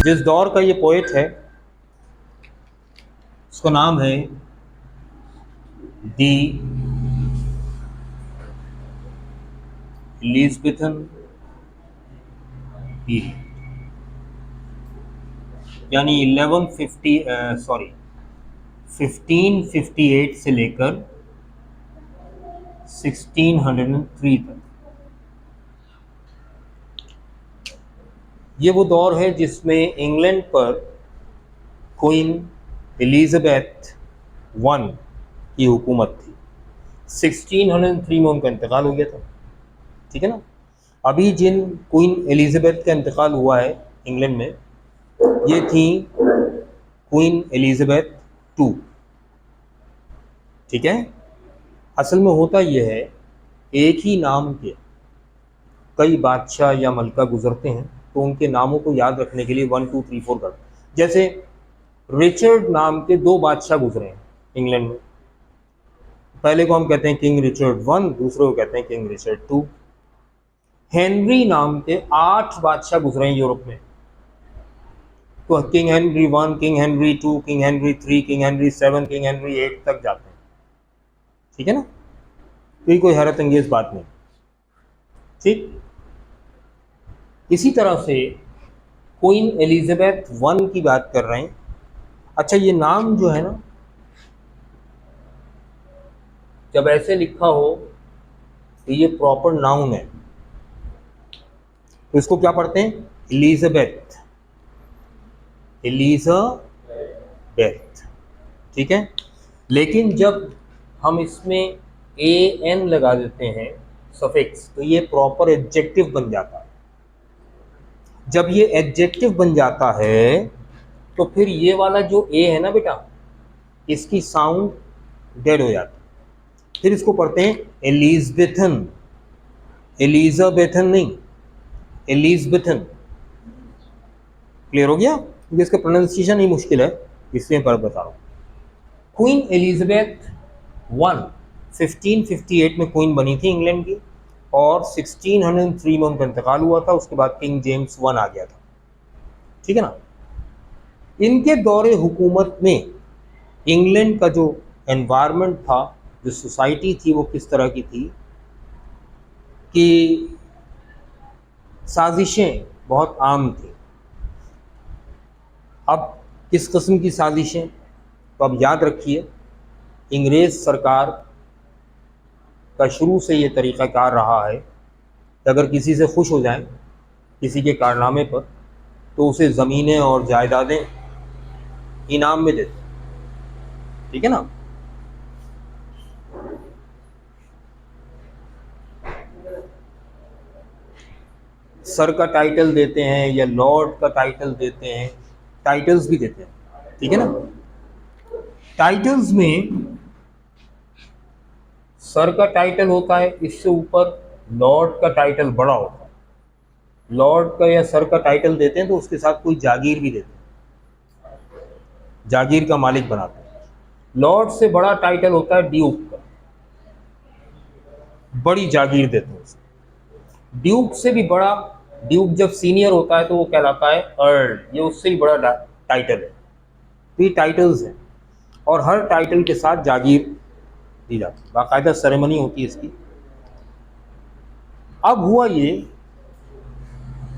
जिस दौर का ये पोएट है उसका नाम है दी एलिज़ाबेथन पीरियड, यानी 1558 से लेकर 1603 तक। ये वो दौर है जिसमें इंग्लैंड पर क्वीन एलिज़ाबेथ वन की हुकूमत थी। 1603 में उनका इंतकाल हो गया था, ठीक है ना। अभी जिन क्वीन एलिज़ाबेथ का इंतकाल हुआ है इंग्लैंड में, ये थी क्वीन एलिज़ाबेथ टू, ठीक है। असल में होता यह है, एक ही नाम के कई बादशाह या मलका गुजरते हैं तो उनके नामों को याद रखने के लिए 1 2 3 4 करते हैं। जैसे रिचर्ड नाम के 2 बादशाह गुजरे हैं इंग्लैंड में, पहले को हम कहते हैं किंग रिचर्ड वन, दूसरे को कहते हैं किंग रिचर्ड टू। हेनरी नाम के 8 बादशाह गुजरे हैं यूरोप में, तो king Henry one, king Henry two, king Henry three, king Henry seven, king Henry eight तक जाते हैं, ठीक है ना। तो ये कोई हैरत अंगेज बात नहीं, ठीक। इसी तरह से क्वीन एलिज़ाबेथ वन की बात कर रहे हैं। अच्छा, ये नाम जो है ना, जब ऐसे लिखा हो तो ये प्रॉपर नाउन है, तो इसको क्या पढ़ते हैं? एलिज़ाबेथ, एलिज़ाबेथ, ठीक है। लेकिन जब हम इसमें ए एन लगा देते हैं सफिक्स, तो ये प्रॉपर एडजेक्टिव बन जाता है। जब ये एडजेक्टिव बन जाता है तो फिर ये वाला जो ए है ना बेटा, इसकी साउंड डेड हो जाती है। फिर इसको पढ़ते हैं एलिज़ाबेथन, एलिज़ाबेथन नहीं, एलिज़ाबेथन। क्लियर हो गया? क्योंकि इसका प्रोनाउंसिएशन ही मुश्किल है, इसलिए पर बता रहा हूँ। क्वीन एलिज़ाबेथ वन 1558 में क्वीन बनी थी इंग्लैंड की, और 1603 में उनका इंतकाल हुआ था। उसके बाद किंग जेम्स वन आ गया था, ठीक है ना। इनके दौरे हुकूमत में इंग्लैंड का जो एनवायरनमेंट था, जो सोसाइटी थी, वो किस तरह की थी कि साजिशें बहुत आम थी। अब किस किस्म की साजिशें? तो अब याद रखिए, अंग्रेज़ सरकार का शुरू से ये तरीक़ाकार रहा है कि अगर किसी से खुश हो जाएं किसी के कारनामे पर, तो उसे ज़मीनें और जायदादें इनाम में देते, ठीक है ना। सर का टाइटल देते हैं या लॉर्ड का टाइटल देते हैं, टाइटल्स भी देते हैं, ठीक है ना। टाइटल्स में सर का टाइटल होता है, इससे ऊपर लॉर्ड का टाइटल बड़ा होता है। लॉर्ड का या सर का टाइटल देते हैं तो उसके साथ कोई जागीर भी देते हैं, जागीर का मालिक बनाते हैं। लॉर्ड से बड़ा टाइटल होता है ड्यूक का, बड़ी जागीर देते हैं उसे। ड्यूक से भी बड़ा, ड्यूक जब सीनियर होता है तो वो कहलाता है अर्ल, ये उससे ही बड़ा टाइटल है। तो ये टाइटल्स हैं, और हर टाइटल के साथ जागीर दी जाती है, बाकायदा सेरेमनी होती है इसकी। अब हुआ ये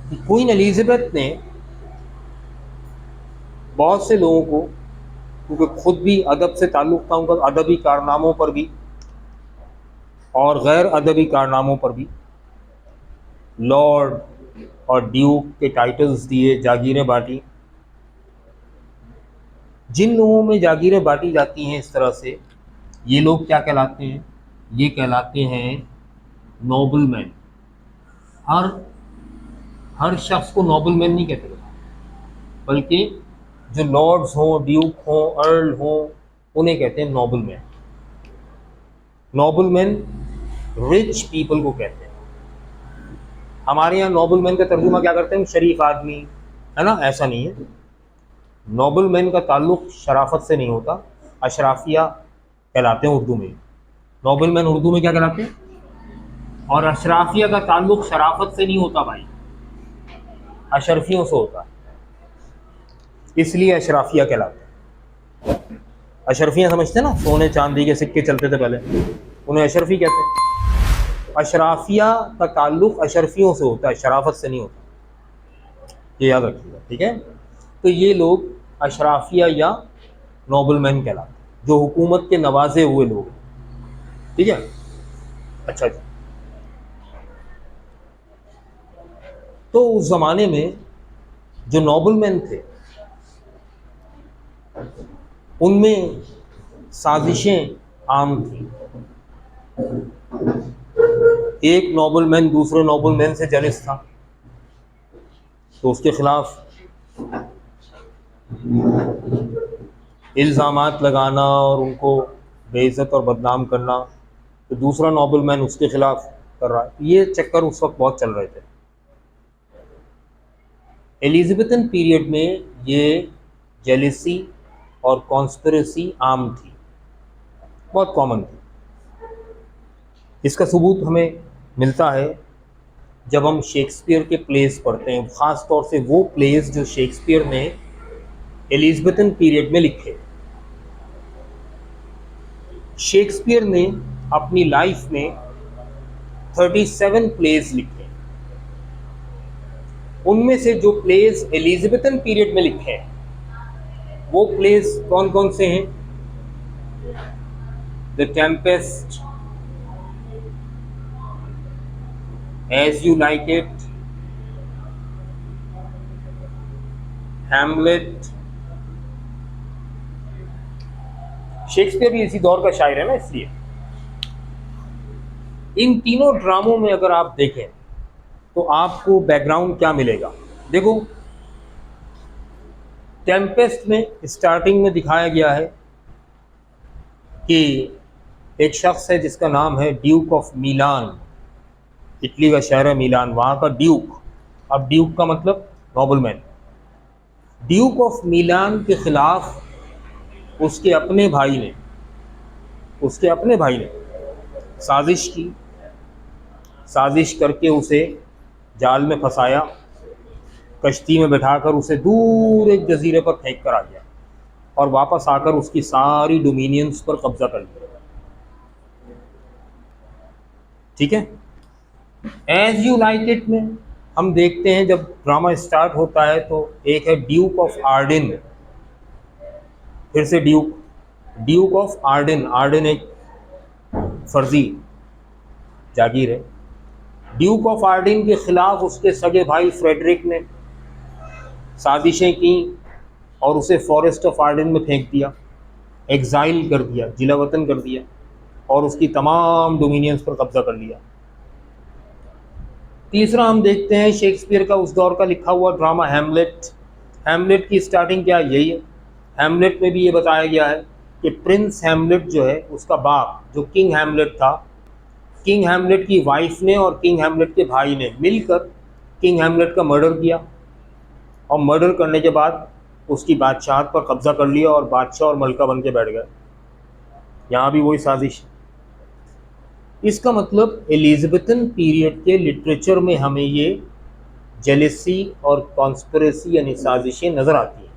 कि क्वीन एलिज़ाबेथ ने बहुत से लोगों को, क्योंकि खुद भी अदब से ताल्लुक़ था उनका, अदबी कारनामों पर भी और गैर अदबी कारनामों पर भी, लॉर्ड और ड्यूक के टाइटल्स दिए, जागीरें बांटी। जिन लोगों में जागीरें बांटी जाती हैं इस तरह से, ये लोग क्या कहलाते हैं? ये कहलाते हैं नोबलमैन। हर शख्स को नोबलमैन नहीं कहते, बल्कि जो लॉर्ड्स हों, ड्यूक हों, अर्ल हों, उन्हें कहते हैं नोबलमैन। नोबलमैन रिच पीपल को कहते हैं। हमारे यहाँ नोबलमैन का तर्जुमा क्या करते हैं? शरीफ आदमी, है ना। ऐसा नहीं है। नोबलमैन का ताल्लुक शराफत से नहीं होता, अशराफिया कहलाते हैं उर्दू में। नोबलमैन उर्दू में क्या कहलाते हैं? और अशराफिया का ताल्लुक शराफत से नहीं होता भाई, अशरफियों से होता है। इसलिए अशराफिया कहलाते हैं। अशरफियाँ समझते हैं ना, सोने चांदी के सिक्के चलते थे पहले, उन्हें अशरफी कहते हैं। अशराफिया का ताल्लुक अशरफियों से होता है, शराफत से नहीं होता, ये याद रखिएगा, ठीक है। तो ये लोग अशराफिया या नोबलमैन कहलाते हैं, जो हुकूमत के नवाजे हुए लोग, ठीक है। अच्छा जी, तो उस ज़माने में जो नोबलमैन थे उनमें साजिशें आम थी। एक नोबलमैन दूसरे नोबलमैन से जेलस था, तो उसके खिलाफ इल्ज़ामात लगाना और उनको बेइज्जत और बदनाम करना, तो दूसरा नोबलमैन उसके खिलाफ कर रहा है। ये चक्कर उस वक्त बहुत चल रहे थे। एलिज़ाबेथन पीरियड में ये जेलिसी और कॉन्स्पिरेसी आम थी, बहुत कॉमन थी। इसका सबूत हमें मिलता है जब हम शेक्सपियर के प्लेस पढ़ते हैं, ख़ास तौर से वो प्लेस जो शेक्सपियर ने एलिज़ाबेथन पीरियड में लिखे। शेक्सपियर ने अपनी लाइफ में 37 प्लेस लिखे। उनमें से जो प्लेस एलिज़ाबेथन पीरियड में लिखे हैं वो प्लेस कौन कौन से हैं? The Tempest, as you like it, Hamlet. Shakespeare भी इसी दौर का शायर है ना, इसलिए इन तीनों ड्रामों में अगर आप देखें तो आपको बैकग्राउंड क्या मिलेगा। देखो, टेम्पेस्ट में स्टार्टिंग में दिखाया गया है कि एक शख्स है जिसका नाम है ड्यूक ऑफ मिलान, इटली का शहर है मिलान, वहाँ का ड्यूक। अब ड्यूक का मतलब नोबलमैन। ड्यूक ऑफ मिलान के खिलाफ उसके अपने भाई ने साजिश की, साजिश करके उसे जाल में फंसाया, कश्ती में बैठाकर उसे दूर एक जजीरे पर फेंक कर आ गया और वापस आकर उसकी सारी डोमिनियंस पर कब्जा कर लिया, ठीक है। एज यू लाइक इट में हम देखते हैं जब ड्रामा स्टार्ट होता है तो एक है ड्यूक ऑफ आर्डेन, फिर से ड्यूक ऑफ आर्डेन, आर्डेन एक फर्जी जागीर है। ड्यूक ऑफ आर्डेन के खिलाफ उसके सगे भाई फ्रेडरिक ने साजिशें की और उसे फॉरेस्ट ऑफ आर्डेन में फेंक दिया, एग्जाइल कर दिया, जिला वतन कर दिया और उसकी तमाम डोमिनियंस पर कब्जा कर लिया। तीसरा हम देखते हैं शेक्सपियर का उस दौर का लिखा हुआ ड्रामा हैमलेट। हैमलेट की स्टार्टिंग क्या यही है। हैमलेट में भी ये बताया गया है कि प्रिंस हैमलेट जो है उसका बाप जो किंग हैमलेट था, किंग हैमलेट की वाइफ ने और किंग हैमलेट के भाई ने मिलकर किंग हैमलेट का मर्डर किया और मर्डर करने के बाद उसकी बादशाहत पर कब्जा कर लिया और बादशाह और मलका बन के बैठ गए। यहाँ भी वही साजिश। इसका मतलब एलिज़ाबेथन पीरियड के लिटरेचर में हमें ये जेलेसी और कॉन्स्पिरेसी यानी साजिशें नज़र आती हैं,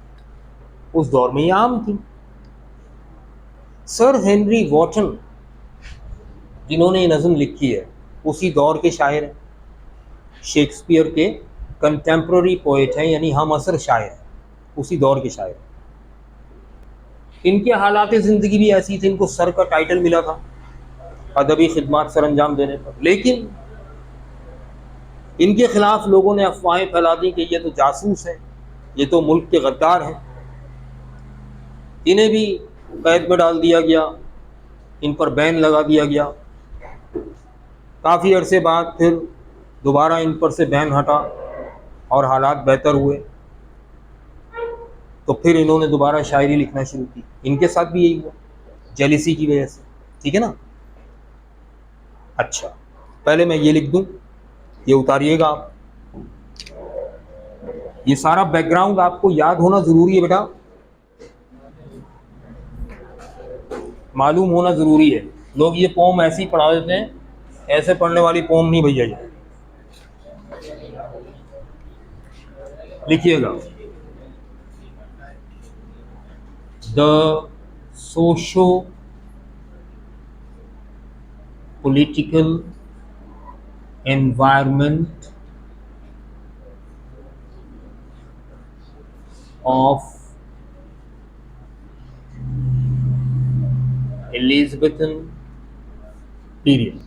उस दौर में ये आम थी। सर हेनरी वॉटन जिन्होंने ये नज़म लिखी है उसी दौर के शायर हैं, शेक्सपियर के कंटेम्प्ररी पोएट हैं, यानी हम असर शायर, उसी दौर के शायर। इनके हालात ज़िंदगी भी ऐसी थी, इनको सर का टाइटल मिला था अदबी खिदमत सर अंजाम देने पर, लेकिन इनके खिलाफ लोगों ने अफवाहें फैला दी कि ये तो जासूस हैं, ये तो मुल्क के गद्दार हैं। इन्हें भी कैद में डाल दिया गया, इन पर बैन लगा दिया गया। काफ़ी अरसे बाद फिर दोबारा इन पर से बैन हटा और हालात बेहतर हुए, तो फिर इन्होंने दोबारा शायरी लिखना शुरू की। इनके साथ भी यही हुआ जेलिसी की वजह से, ठीक है ना। अच्छा, पहले मैं ये लिख दूं, ये उतारिएगा आप। ये सारा बैकग्राउंड आपको याद होना ज़रूरी है बेटा, मालूम होना ज़रूरी है। लोग ये पोम ऐसे ही पढ़ा देते हैं, ऐसे पढ़ने वाली पोम नहीं भैया। ये लिखिएगा, the socio political environment of Elizabethan period.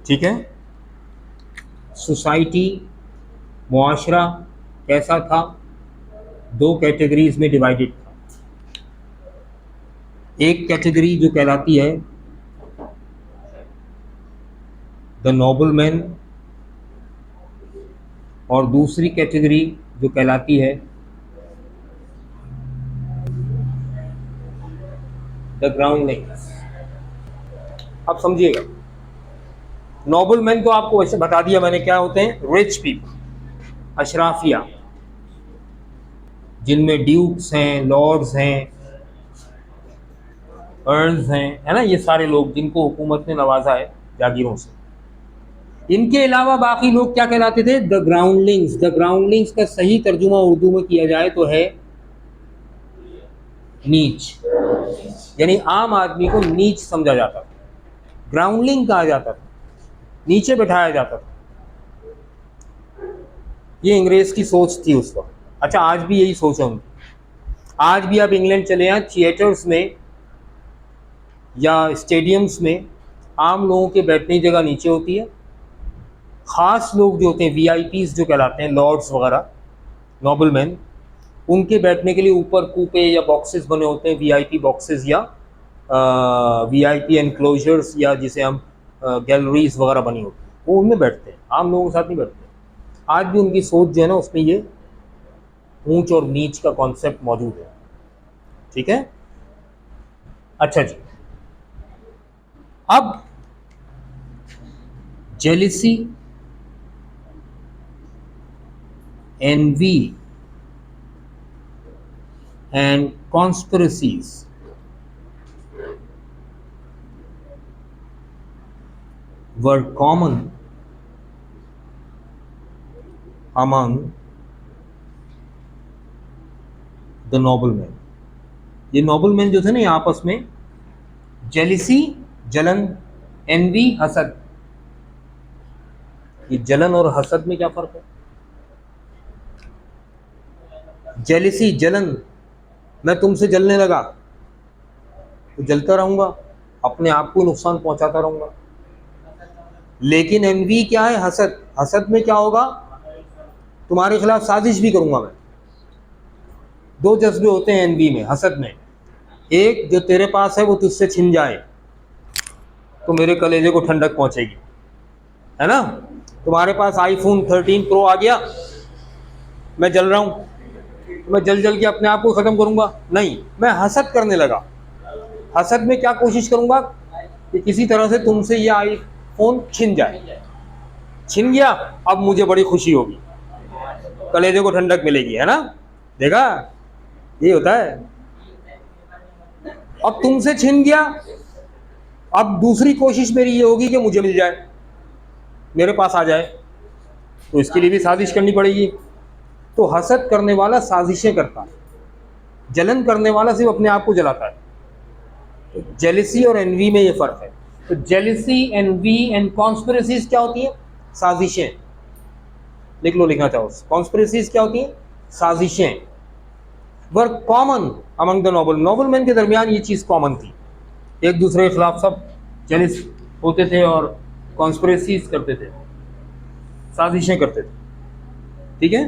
ठीक है, सोसाइटी, मुआशरा कैसा था, दो कैटेगरीज में डिवाइडेड था। एक कैटेगरी जो कहलाती है द नोबलमैन, और दूसरी कैटेगरी जो कहलाती है द ग्राउंडलिंग्स। अब समझिएगा, नोबलमैन तो आपको वैसे बता दिया मैंने क्या होते हैं, रिच पीपल, अशराफिया, जिनमें ड्यूक्स हैं, लॉर्ड्स हैं, अर्ल्स हैं, है ना, ये सारे लोग जिनको हुकूमत ने नवाजा है जागीरों से। इनके अलावा बाकी लोग क्या कहलाते थे, द ग्राउंडलिंग्स। द ग्राउंडलिंग्स का सही तर्जुमा उर्दू में किया जाए तो है नीच, यानी आम आदमी को नीच समझा जाता था, ग्राउंडलिंग कहा जाता था, नीचे बैठाया जाता था। ये अंग्रेज की सोच थी उस वक्त। अच्छा, आज भी यही सोच है उनकी। आज भी आप इंग्लैंड चले जाएं, थिएटर्स में या स्टेडियम्स में आम लोगों के बैठने की जगह नीचे होती है। ख़ास लोग जो होते हैं, वीआईपीज़ जो कहलाते हैं, लॉर्ड्स वगैरह, नोबलमैन, उनके बैठने के लिए ऊपर कूपे या बॉक्सेस बने होते हैं, वीआईपी बॉक्सेस या वीआईपी एनक्लोजर्स, या जिसे हम गैलरीज वगैरह बनी होती हैं, वो उनमें बैठते हैं, आम लोगों के साथ नहीं बैठते। आज भी उनकी सोच जो है ना, उसमें ये ऊंच और नीच का कॉन्सेप्ट मौजूद है। ठीक है, अच्छा जी, अब jealousy, envy and conspiracies were common among the noblemen। ये नोबलमैन जो थे ना, ये आपस में जेलिसी, जलन, एनवी, हसद। ये जलन और हसद में क्या फर्क है? जेलिसी, जलन, मैं तुमसे जलने लगा तो जलता रहूंगा, अपने आप को नुकसान पहुंचाता रहूंगा। लेकिन एनवी क्या है, हसद। हसद में क्या होगा, तुम्हारे खिलाफ साजिश भी करूंगा मैं। दो जज्बे होते हैं एनवी में, हसद में। एक, जो तेरे पास है वो तुझसे छिन जाए तो मेरे कलेजे को ठंडक पहुंचेगी, है ना। तुम्हारे पास आईफोन 13 प्रो आ गया, मैं जल रहा हूं, तो मैं जल जल के अपने आप को ख़त्म करूंगा? नहीं, मैं हसद करने लगा। हसद में क्या कोशिश करूंगा कि किसी तरह से तुमसे ये आईफोन छिन जाए। छिन गया, अब मुझे बड़ी खुशी होगी, कलेजे को ठंडक मिलेगी, है ना। देखा, ये होता है। अब तुमसे छिन गया, अब दूसरी कोशिश मेरी ये होगी कि मुझे मिल जाए, मेरे पास आ जाए, तो इसके लिए भी साजिश करनी पड़ेगी। तो हसद करने वाला साजिशें करता है, जलन करने वाला सिर्फ अपने आप को जलाता है। तो जेलिसी और एनवी में ये फर्क है। तो जेलिसी, एनवी एंड कॉन्स्पिरेसीज क्या होती है? साजिशें। लिख लो, लिखना चाहो। कॉन्स्पिरेसीज क्या होती है? साजिशें। Were common among the nobleman के दरमियान ये चीज़ कॉमन थी, एक दूसरे के खिलाफ सब जेलिस होते थे और कॉन्स्पिरेसीज करते थे, साजिशें करते थे। ठीक है,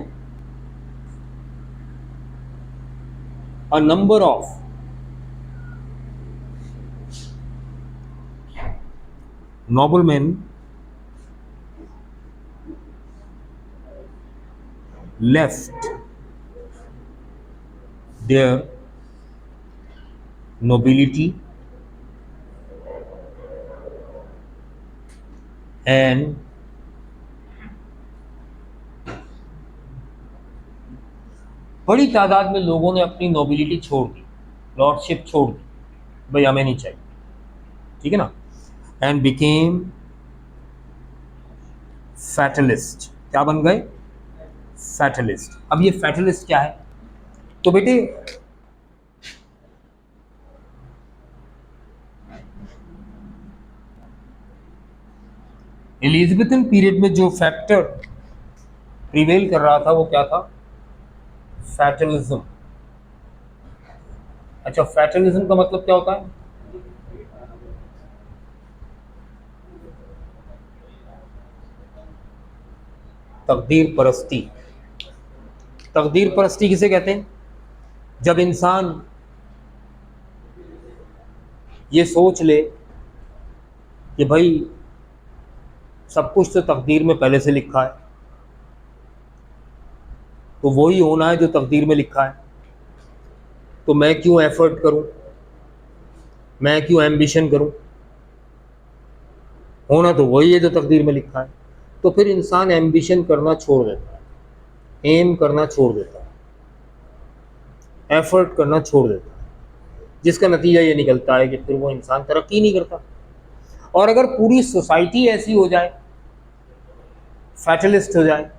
a number of noblemen left their nobility and बड़ी तादाद में लोगों ने अपनी नोबिलिटी छोड़ दी, लॉर्डशिप छोड़ दी, भाई हमें नहीं चाहिए, ठीक है ना। And became fatalist. क्या बन गए? फैटलिस्ट। अब ये फैटलिस्ट क्या है? तो बेटे एलिजाबेथन पीरियड में जो फैक्टर प्रिवेल कर रहा था वो क्या था? फैटलिज्म। अच्छा, फैटलिज्म का मतलब क्या होता है? तकदीर परस्ती। तकदीर परस्ती किसे कहते हैं? जब इंसान ये सोच ले कि भाई सब कुछ तो तकदीर में पहले से लिखा है, तो वही होना है जो तकदीर में लिखा है, तो मैं क्यों एफर्ट करूं, मैं क्यों एम्बिशन करूं, होना तो वही है जो तकदीर में लिखा है। तो फिर इंसान एम्बिशन करना छोड़ देता है, एम करना छोड़ देता है, एफर्ट करना छोड़ देता है, जिसका नतीजा ये निकलता है कि फिर वो इंसान तरक्की नहीं करता। और अगर पूरी सोसाइटी ऐसी हो जाए, फैटलिस्ट हो जाए,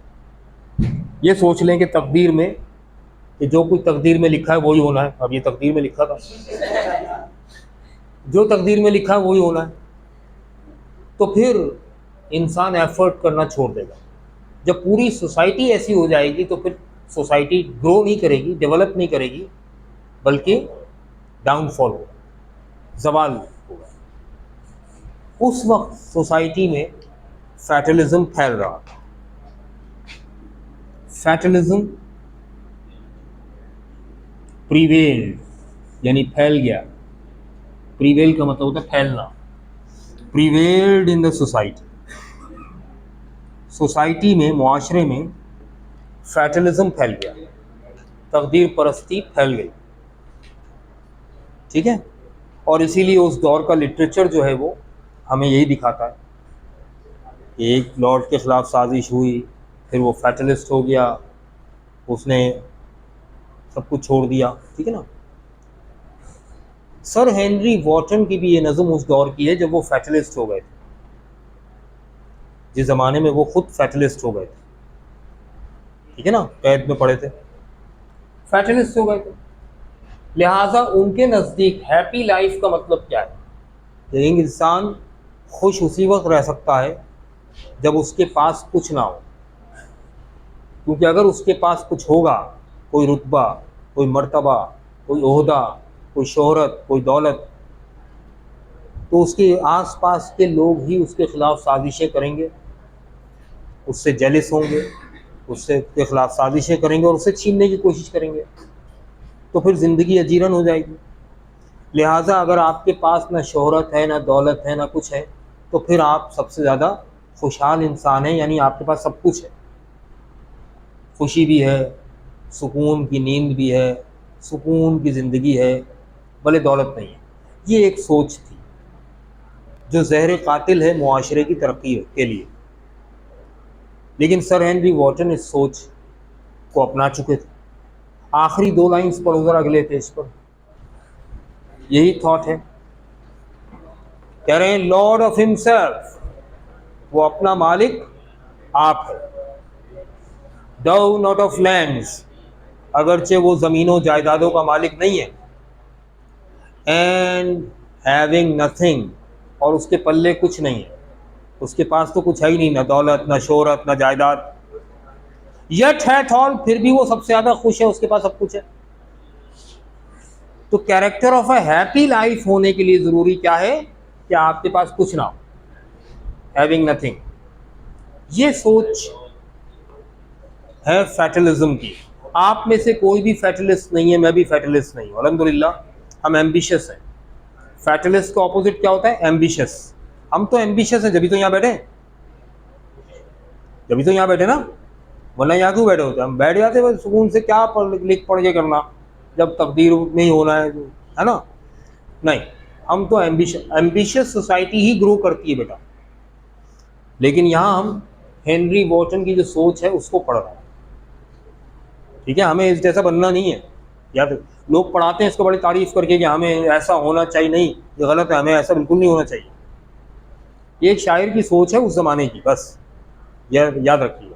ये सोच लें कि तकदीर में, कि जो कुछ तकदीर में लिखा है वही होना है, अब ये तकदीर में लिखा था, जो तकदीर में लिखा है वही होना है, तो फिर इंसान एफर्ट करना छोड़ देगा। जब पूरी सोसाइटी ऐसी हो जाएगी तो फिर सोसाइटी ग्रो नहीं करेगी, डेवलप नहीं करेगी, बल्कि डाउनफॉल होगा, जवाल होगा। उस वक्त सोसाइटी में फैटलिज्म फैल रहा था। फैटलिज्म प्रीवेल्ड, यानी फैल गया। प्रीवेल का मतलब होता है फैलना। Prevailed in the society. Society में, मुआशरे में फैटलिज्म फैल गया, तकदीर परस्ती फैल गई। ठीक है, और इसीलिए उस दौर का लिटरेचर जो है वो हमें यही दिखाता है कि एक लॉर्ड के ख़िलाफ़ साजिश हुई, फिर वो फैटलिस्ट हो गया, उसने सब कुछ छोड़ दिया। ठीक है ना। सर हेनरी वॉटन की भी ये नज़म उस दौर की है जब वो फैटलिस्ट हो गए थे, जिस ज़माने में वो खुद फैटलिस्ट हो गए थे। ठीक है ना, कैद में पड़े थे, फैटलिस्ट हो गए थे। लिहाजा उनके नज़दीक हैप्पी लाइफ का मतलब क्या है? कि एक इंसान खुश उसी वक्त रह सकता है जब उसके पास कुछ ना हो, क्योंकि अगर उसके पास कुछ होगा, कोई रुतबा, कोई मर्तबा, कोई ओहदा, कोई शोहरत, कोई दौलत, तो उसके आसपास के लोग ही उसके ख़िलाफ़ साजिशें करेंगे, उससे जेलिस होंगे, उससे के ख़िलाफ़ साजिशें करेंगे और उससे छीनने की कोशिश करेंगे, तो फिर ज़िंदगी अजीरन हो जाएगी। लिहाजा अगर आपके पास ना शोहरत है, ना दौलत है, ना कुछ है, तो फिर आप सबसे ज़्यादा खुशहाल इंसान हैं, यानी आपके पास सब कुछ है, खुशी भी है, सुकून की नींद भी है, सुकून की ज़िंदगी है, भले दौलत नहीं है। ये एक सोच थी जो ज़हर कातिल है मुआशरे की तरक्की के लिए। लेकिन सर हेनरी वॉटन इस सोच को अपना चुके थे। आखिरी 2 लाइन्स पढ़ो ज़रा अगले पेज पर, यही थॉट है। कह रहे हैं लॉर्ड ऑफ हिमसेल्फ, वो अपना मालिक आप है। डो नॉट ऑफ लैंड्स, अगरचे वो ज़मीनों जायदादों का मालिक नहीं है। एंड हैविंग नथिंग, और उसके पल्ले कुछ नहीं है, उसके पास तो कुछ है ही नहीं, ना दौलत, ना शोहरत, ना जायदाद। यट हैथ ऑल, फिर भी वो सबसे ज़्यादा खुश है, उसके पास सब कुछ है। तो character of a happy life होने के लिए ज़रूरी क्या है? कि आपके पास कुछ ना हो, हैविंग नथिंग। ये सोच है फैटलिज्म की। आप में से कोई भी फैटलिस्ट नहीं है, मैं भी फैटलिस्ट नहीं हूँ, अल्हम्दुलिल्लाह। हम एम्बिशियस हैं। फैटलिस्ट का ऑपोजिट क्या होता है? एम्बिशियस। हम तो एम्बिशियस हैं, जब तो यहाँ बैठे, जब तो यहाँ बैठे ना, वरना यहाँ क्यों बैठे होते? हम बैठ जाते बस सुकून से, क्या लिख पढ़ के करना जब तकदीर में ही होना है ना। नहीं, हम तो एम्बिशियस सोसाइटी ही ग्रो करती है बेटा। लेकिन यहाँ हम हेनरी वॉटन की जो सोच है उसको पढ़ रहे हैं। ठीक है, हमें इस जैसा बनना नहीं है। या तो लोग पढ़ाते हैं इसको बड़ी तारीफ करके कि हमें ऐसा होना चाहिए, नहीं, ये गलत है, हमें ऐसा बिल्कुल नहीं होना चाहिए। ये एक शायर की सोच है उस ज़माने की, बस यह याद रखिए।